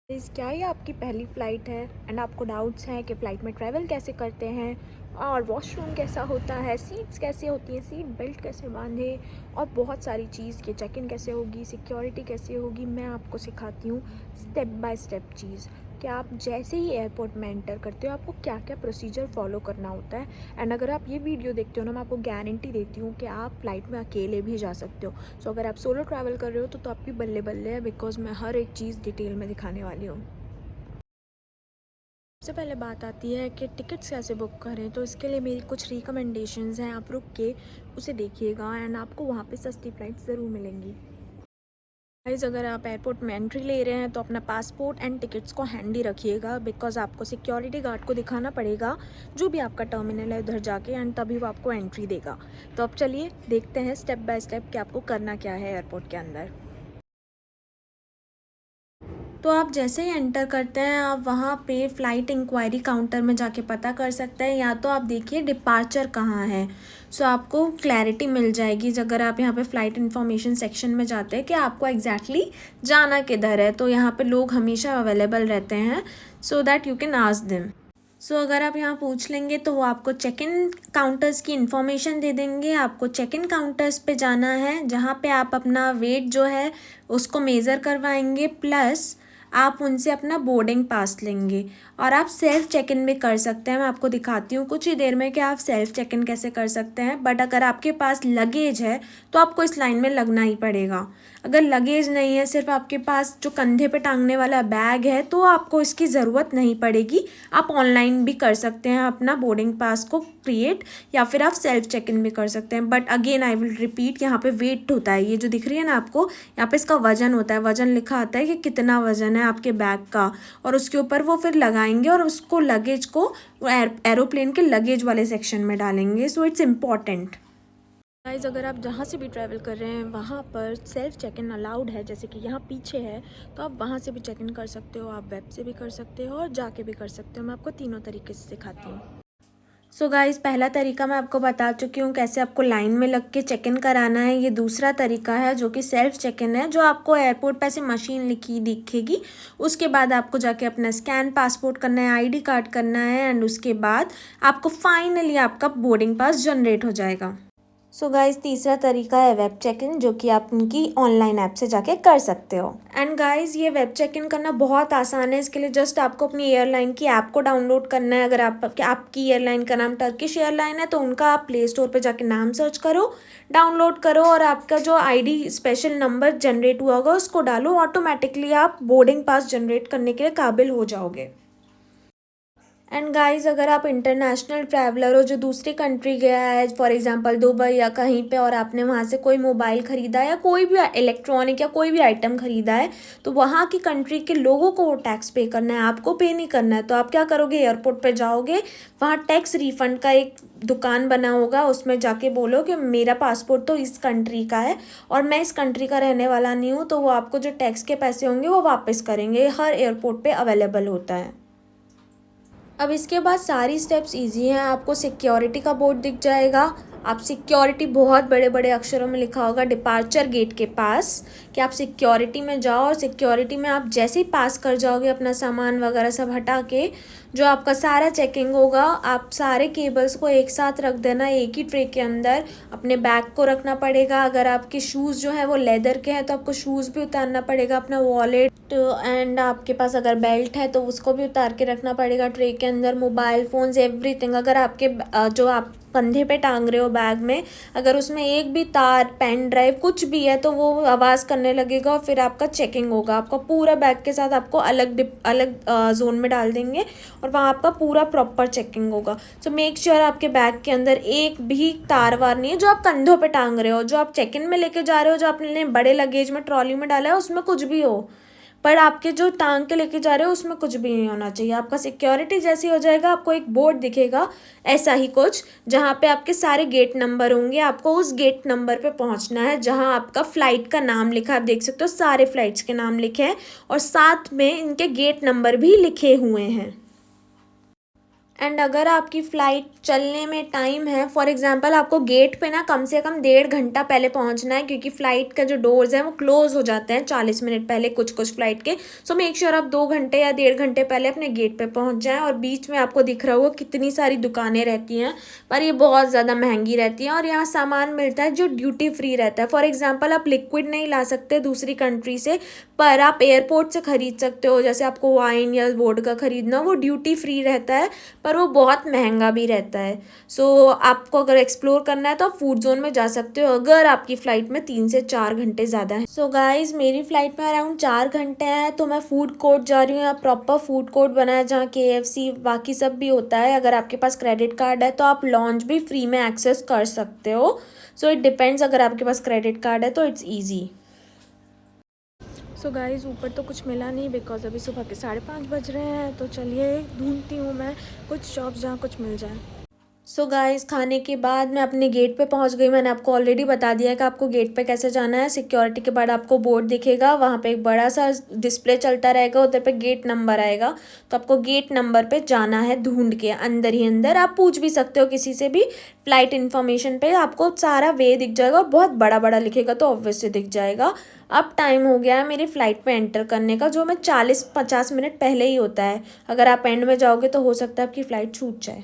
क्या ये आपकी पहली फ़्लाइट है एंड आपको डाउट्स हैं कि फ़्लाइट में ट्रैवल कैसे करते हैं और वॉशरूम कैसा होता है, सीट्स कैसे होती हैं, सीट बेल्ट कैसे बांधे और बहुत सारी चीज़ कि चेक इन कैसे होगी, सिक्योरिटी कैसे होगी, मैं आपको सिखाती हूँ स्टेप बाय स्टेप चीज़ कि आप जैसे ही एयरपोर्ट में एंटर करते हो आपको क्या क्या प्रोसीजर फॉलो करना होता है। एंड अगर आप ये वीडियो देखते हो ना, मैं आपको गारंटी देती हूँ कि आप फ़्लाइट में अकेले भी जा सकते हो। सो अगर आप सोलो ट्रैवल कर रहे हो तो आप भी बल्ले बल्ले है, बिकॉज मैं हर एक चीज़ डिटेल में दिखाने वाली हूँ। सबसे पहले बात आती है कि टिकट्स कैसे बुक करें, तो इसके लिए मेरी कुछ रिकमेंडेशंस हैं, आप रुक के उसे देखिएगा एंड आपको वहाँ पे सस्ती फ़्लाइट्स ज़रूर मिलेंगी। गाइस, अगर आप एयरपोर्ट में एंट्री ले रहे हैं तो अपना पासपोर्ट एंड टिकट्स को हैंडी रखिएगा, बिकॉज आपको सिक्योरिटी गार्ड को दिखाना पड़ेगा जो भी आपका टर्मिनल है उधर जाके, एंड तभी वो आपको एंट्री देगा। तो अब चलिए देखते हैं स्टेप बाय स्टेप कि आपको करना क्या है एयरपोर्ट के अंदर। तो आप जैसे ही एंटर करते हैं आप वहाँ पे फ़्लाइट इंक्वायरी काउंटर में जाके पता कर सकते हैं, या तो आप देखिए डिपार्चर कहाँ है। सो आपको क्लैरिटी मिल जाएगी अगर आप यहाँ पे फ़्लाइट इन्फॉर्मेशन सेक्शन में जाते हैं कि आपको एग्जैक्टली जाना किधर है। तो यहाँ पे लोग हमेशा अवेलेबल रहते हैं so that you can ask them. So अगर आप यहाँ पूछ लेंगे तो वो आपको चेक इन काउंटर्स की इन्फॉर्मेशन दे देंगे। आपको चेक इन काउंटर्स पे जाना है जहाँ पे आप अपना वेट जो है उसको मेज़र करवाएंगे, प्लस आप उनसे अपना बोर्डिंग पास लेंगे और आप सेल्फ़ चेक इन भी कर सकते हैं। मैं आपको दिखाती हूँ कुछ ही देर में कि आप सेल्फ़ चेक इन कैसे कर सकते हैं। बट अगर आपके पास लगेज है तो आपको इस लाइन में लगना ही पड़ेगा। अगर लगेज नहीं है, सिर्फ आपके पास जो कंधे पे टांगने वाला बैग है, तो आपको इसकी ज़रूरत नहीं पड़ेगी। आप ऑनलाइन भी कर सकते हैं अपना बोर्डिंग पास को क्रिएट, या फिर आप सेल्फ चेक इन भी कर सकते हैं। But again I will repeat, यहाँ पे वेट होता है, ये जो दिख रही है ना आपको, यहाँ पे इसका वजन होता है। वजन लिखा आता है कि कितना वजन है आपके बैग का, और उसके ऊपर वो फिर लगाएंगे और उसको लगेज को एरोप्लेन के लगेज वाले सेक्शन में डालेंगे। सो इट्स इम्पॉर्टेंट गाइज, अगर आप जहाँ से भी ट्रैवल कर रहे हैं वहाँ पर सेल्फ़ चेक इन अलाउड है, जैसे कि यहाँ पीछे है, तो आप वहाँ से भी चेक इन कर सकते हो, आप वेब से भी कर सकते हो और जाके भी कर सकते हो। मैं आपको तीनों तरीके से सिखाती हूँ। सो गाइज़, पहला तरीका मैं आपको बता चुकी हूँ कैसे आपको लाइन में लग के चेक इन कराना है। ये दूसरा तरीका है जो कि सेल्फ़ चेक इन है, जो आपको एयरपोर्ट पे ऐसे मशीन लिखी दिखेगी। उसके बाद आपको जाके अपना स्कैन पासपोर्ट करना है, आईडी कार्ड करना है, एंड उसके बाद आपको फाइनली आपका बोर्डिंग पास जनरेट हो जाएगा। सो गाइज़, तीसरा तरीका है वेब चेक इन, जो कि आप उनकी ऑनलाइन ऐप से जाके कर सकते हो। एंड गाइज़, ये वेब चेक इन करना बहुत आसान है। इसके लिए जस्ट आपको अपनी एयरलाइन की ऐप को डाउनलोड करना है। अगर आपकी एयरलाइन का नाम टर्किश एयरलाइन है तो उनका आप प्ले स्टोर पे जाके नाम सर्च करो, डाउनलोड करो, और आपका जो आईडी स्पेशल नंबर जनरेट हुआ होगा उसको डालो। ऑटोमेटिकली आप बोर्डिंग पास जनरेट करने के लिए काबिल हो जाओगे। एंड गाइस, अगर आप इंटरनेशनल ट्रैवलर हो जो दूसरी कंट्री गया है, फॉर एग्जांपल दुबई या कहीं पे, और आपने वहाँ से कोई मोबाइल ख़रीदा है या कोई भी इलेक्ट्रॉनिक या कोई भी आइटम ख़रीदा है, तो वहाँ की कंट्री के लोगों को वो टैक्स पे करना है, आपको पे नहीं करना है। तो आप क्या करोगे, एयरपोर्ट पे जाओगे, वहाँ टैक्स रिफ़ंड का एक दुकान बना होगा, उसमें जाके बोलो कि मेरा पासपोर्ट तो इस कंट्री का है और मैं इस कंट्री का रहने वाला नहीं हूँ, तो वो आपको जो टैक्स के पैसे होंगे वो वापस करेंगे। हर एयरपोर्ट पे अवेलेबल होता है। अब इसके बाद सारी स्टेप्स इजी हैं। आपको सिक्योरिटी का बोर्ड दिख जाएगा। आप सिक्योरिटी बहुत बड़े बड़े अक्षरों में लिखा होगा डिपार्चर गेट के पास, कि आप सिक्योरिटी में जाओ, और सिक्योरिटी में आप जैसे ही पास कर जाओगे अपना सामान वगैरह सब हटा के, जो आपका सारा चेकिंग होगा, आप सारे केबल्स को एक साथ रख देना एक ही ट्रे के अंदर। अपने बैग को रखना पड़ेगा। अगर आपके शूज़ जो है वो लेदर के हैं तो आपको शूज़ भी उतारना पड़ेगा, अपना वॉलेट, एंड आपके पास अगर बेल्ट है तो उसको भी उतार के रखना पड़ेगा ट्रे के अंदर। मोबाइल फ़ोन्स एवरीथिंग, अगर आपके जो आप कंधे पे टांग रहे हो बैग में, अगर उसमें एक भी तार, पेन ड्राइव कुछ भी है तो वो आवाज़ करने लगेगा और फिर आपका चेकिंग होगा। आपका पूरा बैग के साथ आपको अलग जोन में डाल देंगे और वहाँ आपका पूरा प्रॉपर चेकिंग होगा। सो मेक श्योर आपके बैग के अंदर एक भी तार वार नहीं है जो आप कंधों पे टांग रहे हो। जो आप चेक इन में लेके जा रहे हो, जो आपने बड़े लगेज में ट्रॉली में डाला है, उसमें कुछ भी हो, पर आपके जो टांग के लेके जा रहे हो उसमें कुछ भी नहीं होना चाहिए। आपका सिक्योरिटी जैसे हो जाएगा, आपको एक बोर्ड दिखेगा ऐसा ही कुछ, जहाँ पे आपके सारे गेट नंबर होंगे। आपको उस गेट नंबर पे पहुँचना है जहाँ आपका फ़्लाइट का नाम लिखा है। आप देख सकते हो सारे फ़्लाइट्स के नाम लिखे हैं और साथ में इनके गेट नंबर भी लिखे हुए हैं। एंड अगर आपकी फ़्लाइट चलने में टाइम है, फॉर एग्ज़ाम्पल आपको गेट पे ना कम से कम 1.5 घंटा पहले पहुंचना है, क्योंकि फ़्लाइट का जो डोर्स हैं वो क्लोज़ हो जाते हैं 40 मिनट पहले कुछ कुछ फ़्लाइट के। सो मेक श्योर आप 2 घंटे या 1.5 घंटे पहले अपने गेट पे पहुंच जाएं। और बीच में आपको दिख रहा होगा कितनी सारी दुकानें रहती हैं, पर ये बहुत ज़्यादा महंगी रहती हैं। और यहाँ सामान मिलता है जो ड्यूटी फ्री रहता है। फॉर एग्ज़ाम्पल आप लिक्विड नहीं ला सकते दूसरी कंट्री से, पर आप एयरपोर्ट से ख़रीद सकते हो। जैसे आपको वाइन या वोडका ख़रीदना, वो ड्यूटी फ्री रहता है, पर वो बहुत महंगा भी रहता है। सो आपको अगर एक्सप्लोर करना है तो आप फूड जोन में जा सकते हो, अगर आपकी फ़्लाइट में 3 से 4 घंटे ज़्यादा है। सो गाइज़, मेरी फ़्लाइट में अराउंड 4 घंटे हैं, तो मैं फ़ूड कोर्ट जा रही हूँ। यहाँ प्रॉपर फूड कोर्ट बना है जहाँ KFC बाकी सब भी होता है। अगर आपके पास क्रेडिट कार्ड है तो आप लॉन्च भी फ्री में एक्सेस कर सकते हो। सो इट डिपेंड्स, अगर आपके पास क्रेडिट कार्ड है तो इट्स ईजी। सो गाइज़, ऊपर तो कुछ मिला नहीं बिकॉज अभी सुबह के 5:30 बज रहे हैं। तो चलिए ढूंढती हूँ मैं कुछ शॉप्स जहाँ कुछ मिल जाए। सो गाइज़, खाने के बाद मैं अपने गेट पे पहुँच गई। मैंने आपको ऑलरेडी बता दिया है कि आपको गेट पे कैसे जाना है। सिक्योरिटी के बाद आपको बोर्ड दिखेगा, वहाँ पे एक बड़ा सा डिस्प्ले चलता रहेगा, उधर पे गेट नंबर आएगा। तो आपको गेट नंबर पे जाना है ढूंढ के, अंदर ही अंदर। आप पूछ भी सकते हो किसी से भी, फ़्लाइट इन्फॉर्मेशन पे आपको सारा वे दिख जाएगा। और बहुत बड़ा बड़ा लिखेगा तो ऑब्वियसली दिख जाएगा। अब टाइम हो गया है मेरी फ़्लाइट में एंटर करने का, जो मैं 40-50 मिनट पहले ही होता है। अगर आप एंड में जाओगे तो हो सकता है आपकी फ़्लाइट छूट जाए।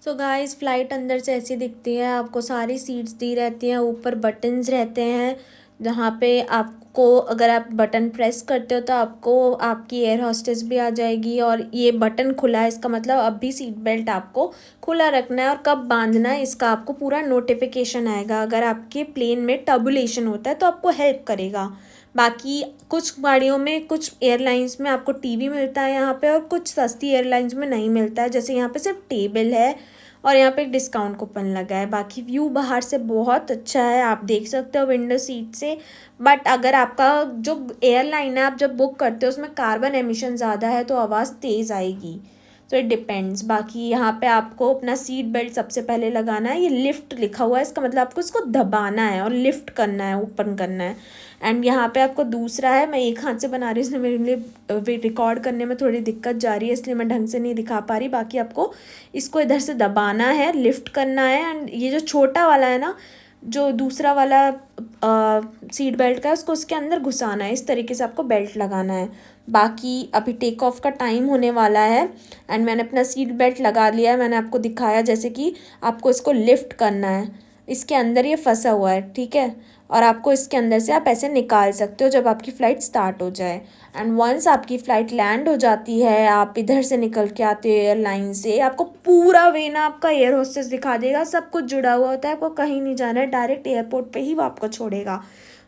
सो गाइस, फ़्लाइट अंदर से ऐसी दिखती है। आपको सारी सीट्स दी रहती हैं, ऊपर बटन्स रहते हैं जहाँ पे आपको, अगर आप बटन प्रेस करते हो तो आपको आपकी एयर होस्टेस भी आ जाएगी। और ये बटन खुला है, इसका मतलब अब भी सीट बेल्ट आपको खुला रखना है, और कब बांधना है इसका आपको पूरा नोटिफिकेशन आएगा। अगर आपके प्लेन में टर्बुलेशन होता है तो आपको हेल्प करेगा। बाकी कुछ गाड़ियों में, कुछ एयरलाइंस में आपको टीवी मिलता है यहाँ पे, और कुछ सस्ती एयरलाइंस में नहीं मिलता है। जैसे यहाँ पे सिर्फ टेबल है और यहाँ पे एक डिस्काउंट कूपन लगा है। बाकी व्यू बाहर से बहुत अच्छा है, आप देख सकते हो विंडो सीट से। बट अगर आपका जो एयरलाइन है आप जब बुक करते हो उसमें कार्बन एमिशन ज़्यादा है तो आवाज़ तेज़ आएगी। तो इट डिपेंड्स। बाकी यहाँ पे आपको अपना सीट बेल्ट सबसे पहले लगाना है। ये लिफ्ट लिखा हुआ है, इसका मतलब आपको इसको दबाना है और लिफ्ट करना है, ओपन करना है। एंड यहाँ पे आपको दूसरा है, मैं एक हाथ से बना रही हूँ, इसलिए मेरे लिए रिकॉर्ड करने में थोड़ी दिक्कत जा रही है, इसलिए मैं ढंग से नहीं दिखा पा रही। बाकी आपको इसको इधर से दबाना है, लिफ्ट करना है। एंड ये जो छोटा वाला है ना, जो दूसरा वाला सीट बेल्ट का है, उसको उसके अंदर घुसाना है। इस तरीके से आपको बेल्ट लगाना है। बाकी अभी टेक ऑफ का टाइम होने वाला है एंड मैंने अपना सीट बेल्ट लगा लिया है। मैंने आपको दिखाया जैसे कि आपको इसको लिफ्ट करना है, इसके अंदर ये फंसा हुआ है, ठीक है। और आपको इसके अंदर से आप ऐसे निकाल सकते हो जब आपकी फ़्लाइट स्टार्ट हो जाए। एंड वंस आपकी फ़्लाइट लैंड हो जाती है, आप इधर से निकल के आते हो एयरलाइन से, आपको पूरा वे ना आपका एयर होस्टेस दिखा देगा। सब कुछ जुड़ा हुआ होता है, आपको कहीं नहीं जाना है, डायरेक्ट एयरपोर्ट पे ही वो आपको छोड़ेगा।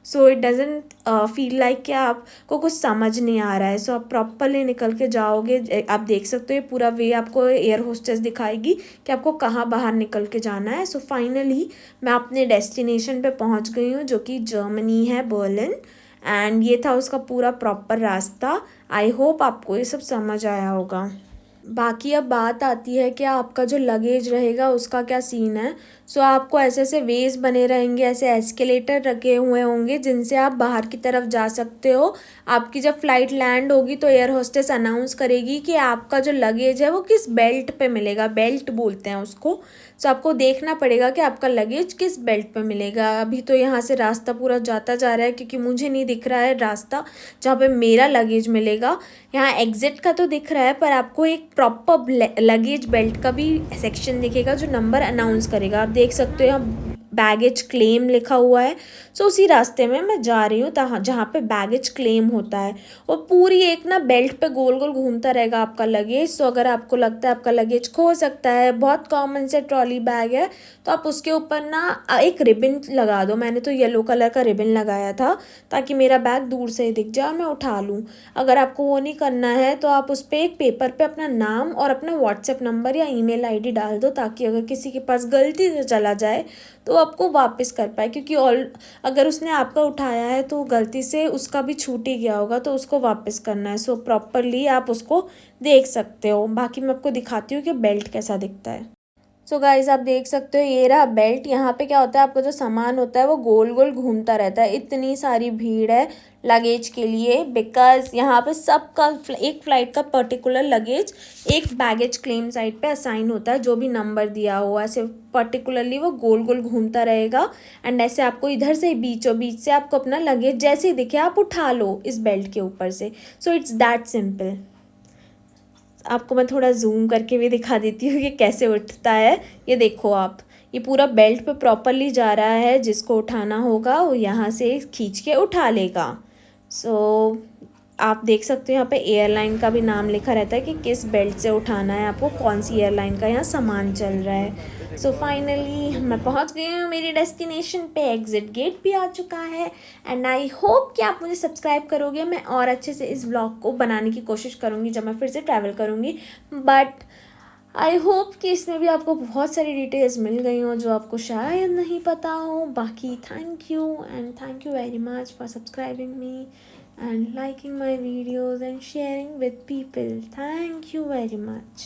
So it doesn't feel like कि आपको कुछ समझ नहीं आ रहा है। सो आप प्रॉपरली निकल के जाओगे। आप देख सकते हो ये पूरा वे आपको एयर होस्टेस दिखाएगी कि आपको कहाँ बाहर निकल के जाना है। सो फाइनली मैं अपने डेस्टिनेशन पे पहुंच गई हूँ, जो कि जर्मनी है, बर्लिन। एंड ये था उसका पूरा प्रॉपर रास्ता। आई होप आपको ये सब समझ आया होगा। बाकी अब बात आती है कि आपका जो लगेज रहेगा उसका क्या सीन है। सो आपको ऐसे ऐसे वेज बने रहेंगे, ऐसे एस्केलेटर रखे हुए होंगे जिनसे आप बाहर की तरफ जा सकते हो। आपकी जब फ़्लाइट लैंड होगी तो एयर होस्टेस अनाउंस करेगी कि आपका जो लगेज है वो किस बेल्ट पे मिलेगा, बेल्ट बोलते हैं उसको। सो आपको देखना पड़ेगा कि आपका लगेज किस बेल्ट पे मिलेगा। अभी तो यहाँ से रास्ता पूरा जाता जा रहा है, क्योंकि मुझे नहीं दिख रहा है रास्ता जहाँ पे मेरा लगेज मिलेगा। यहाँ एग्ज़िट का तो दिख रहा है, पर आपको एक प्रॉपर लगेज बेल्ट का भी सेक्शन दिखेगा जो नंबर अनाउंस करेगा। आप देख सकते हो यहाँ बैगेज क्लेम लिखा हुआ है। सो उसी रास्ते में मैं जा रही हूँ जहाँ पे बैगेज क्लेम होता है। और पूरी एक ना बेल्ट पे गोल गोल घूमता रहेगा आपका लगेज। सो अगर आपको लगता है आपका लगेज खो सकता है, बहुत कॉमन से ट्रॉली बैग है, तो आप उसके ऊपर ना एक रिबन लगा दो। मैंने तो येलो कलर का रिबन लगाया था ताकि मेरा बैग दूर से ही दिख जाए और मैं उठा लूँ। अगर आपको वो नहीं करना है तो आप उस पर एक पेपर पे अपना नाम और अपना व्हाट्सएप नंबर या ईमेल आईडी डाल दो, ताकि अगर किसी के पास गलती से चला जाए तो आपको वापस कर पाए। क्योंकि अगर उसने आपका उठाया है तो गलती से उसका भी छूट ही गया होगा, तो उसको वापस करना है। सो प्रॉपरली आप उसको देख सकते हो। बाकी मैं आपको दिखाती हूँ कि बेल्ट कैसा दिखता है। सो गाइस, आप देख सकते हो ये रहा बेल्ट। यहाँ पे क्या होता है, आपका जो सामान होता है वो गोल गोल घूमता रहता है। इतनी सारी भीड़ है, लगेज के लिए, बिकॉज यहाँ पे सबका एक फ़्लाइट का पर्टिकुलर लगेज एक बैगेज क्लेम साइट पे असाइन होता है, जो भी नंबर दिया हुआ ऐसे पर्टिकुलरली वो गोल गोल घूमता रहेगा। एंड ऐसे आपको इधर से बीचों बीच से आपको अपना लगेज जैसे ही दिखे आप उठा लो इस बेल्ट के ऊपर से। So it's that simple. आपको मैं थोड़ा जूम करके भी दिखा देती हूँ कि कैसे उठता है। ये देखो आप, ये पूरा बेल्ट पे प्रॉपरली जा रहा है, जिसको उठाना होगा वो यहाँ से खींच के उठा लेगा। सो आप देख सकते हो यहाँ पे एयरलाइन का भी नाम लिखा रहता है कि किस बेल्ट से उठाना है आपको, कौन सी एयरलाइन का यहाँ सामान चल रहा है। सो फाइनली मैं पहुँच गई हूँ मेरी डेस्टिनेशन पे, एग्ज़िट गेट भी आ चुका है। एंड आई होप कि आप मुझे सब्सक्राइब करोगे। मैं और अच्छे से इस व्लॉग को बनाने की कोशिश करूँगी जब मैं फिर से ट्रैवल करूँगी, बट आई होप कि इसमें भी आपको बहुत सारी डिटेल्स मिल गई हों जो आपको शायद नहीं पता हो। बाकी thank you and thank you very much for subscribing me and liking my videos and sharing with people. Thank you very much.